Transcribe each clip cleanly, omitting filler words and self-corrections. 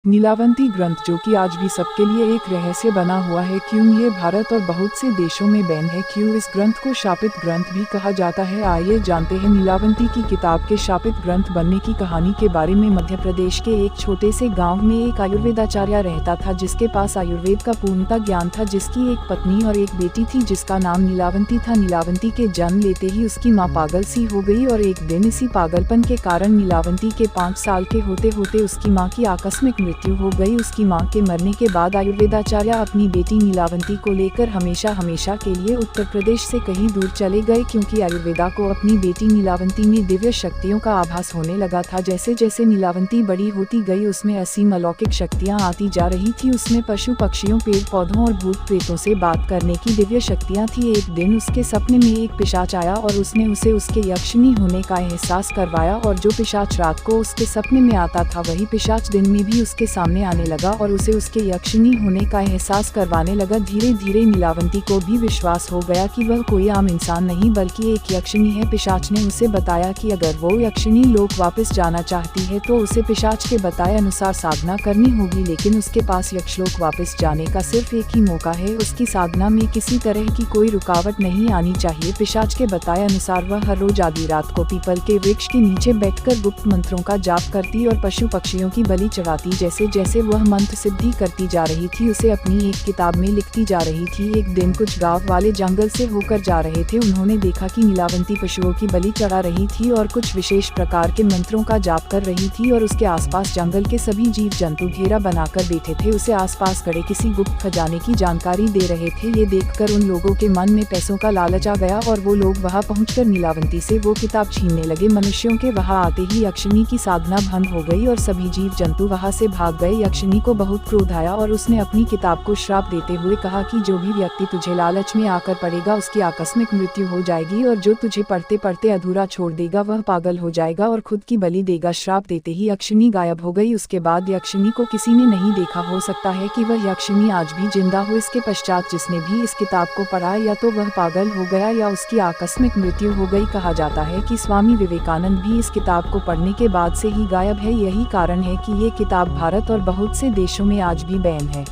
नीलावंती ग्रंथ, जो कि आज भी सबके लिए एक रहस्य बना हुआ है, क्यों ये भारत और बहुत से देशों में बैन है, क्यों इस ग्रंथ को शापित ग्रंथ भी कहा जाता है। आइए जानते हैं नीलावंती की किताब के शापित ग्रंथ बनने की कहानी के बारे में। मध्य प्रदेश के एक छोटे से गांव में एक आयुर्वेदाचार्य रहता था, जिसके पास आयुर्वेद का पूर्णता ज्ञान था, जिसकी एक पत्नी और एक बेटी थी, जिसका नाम नीलावंती था। नीलावंती के जन्म लेते ही उसकी माँ पागल सी हो गई और एक दिन इसी पागलपन के कारण नीलावंती के 5 साल के होते होते उसकी माँ की आकस्मिक मृत्यु हो गई। उसकी मां के मरने के बाद आयुर्वेदाचार्य अपनी बेटी नीलावंती को लेकर हमेशा के लिए उत्तर प्रदेश से कहीं दूर चले गए, क्योंकि आयुर्वेदा को अपनी बेटी नीलावंती में दिव्य शक्तियों का आभास होने लगा था। जैसे जैसे नीलावंती बड़ी होती गई, उसमें असीम अलौकिक शक्तियां आती जा रही थी। उसमें पशु पक्षियों, पेड़ पौधों और भूत प्रेतों से बात करने की दिव्य शक्तियां थी। एक दिन उसके सपने में एक पिशाच आया और उसने उसे उसके यक्षिणी होने का एहसास करवाया, और जो पिशाच रात को उसके सपने में आता था, वही पिशाच दिन में भी उसके सामने आने लगा और उसे उसके यक्षिणी होने का एहसास करवाने लगा। धीरे धीरे नीलावंती को भी विश्वास हो गया कि वह कोई आम इंसान नहीं बल्कि एक यक्षिणी है। पिशाच ने उसे बताया कि अगर वो यक्षिणी लोक वापस जाना चाहती है तो उसे पिशाच के बताए अनुसार साधना करनी होगी, लेकिन उसके पास यक्षलोक वापस जाने का सिर्फ एक ही मौका है। उसकी साधना में किसी तरह की कोई रुकावट नहीं आनी चाहिए। पिशाच के बताए अनुसार वह हर रोज आधी रात को पीपल के वृक्ष के नीचे बैठकर गुप्त मंत्रों का जाप करती और पशु पक्षियों की बलि चढ़ाती। जैसे जैसे वह मंत्र सिद्धि करती जा रही थी, उसे अपनी एक किताब में लिखती जा रही थी। एक दिन कुछ गांव वाले जंगल से होकर जा रहे थे। उन्होंने देखा कि नीलावंती पशुओं की बलि चढ़ा रही थी और कुछ विशेष प्रकार के मंत्रों का जाप कर रही थी, और उसके आसपास जंगल के सभी जीव जंतु घेरा बनाकर बैठे थे, उसे आसपास खड़े किसी गुप्त खजाने की जानकारी दे रहे थे। ये देखकर उन लोगों के मन में पैसों का लालच आ गया और वो लोग वहां पहुंचकर नीलावंती से वो किताब छीनने लगे। मनुष्यों के वहां आते ही यक्षिणी की साधना भंग हो गई और सभी जीव जंतु वहां से भाग गए। यक्षिणी को बहुत क्रोध आया और उसने अपनी किताब को श्राप देते हुए कहा कि जो भी व्यक्ति तुझे लालच में आकर पढ़ेगा, उसकी आकस्मिक मृत्यु हो जाएगी, और जो तुझे पढ़ते पढ़ते अधूरा छोड़ देगा, वह पागल हो जाएगा और खुद की बलि देगा। श्राप देते ही यक्षिणी गायब हो गई। उसके बाद यक्षिणी को किसी ने नहीं देखा। हो सकता है कि वह यक्षिणी आज भी जिंदा हो। इसके पश्चात जिसने भी इस किताब को पढ़ा, या तो वह पागल हो गया या उसकी आकस्मिक मृत्यु हो गई। कहा जाता है कि स्वामी विवेकानंद भी इस किताब को पढ़ने के बाद से ही गायब है। यही कारण है कि ये किताब भारत और बहुत से देशों में आज भी बैन है।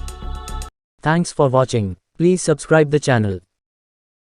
Thanks for watching. Please subscribe the channel.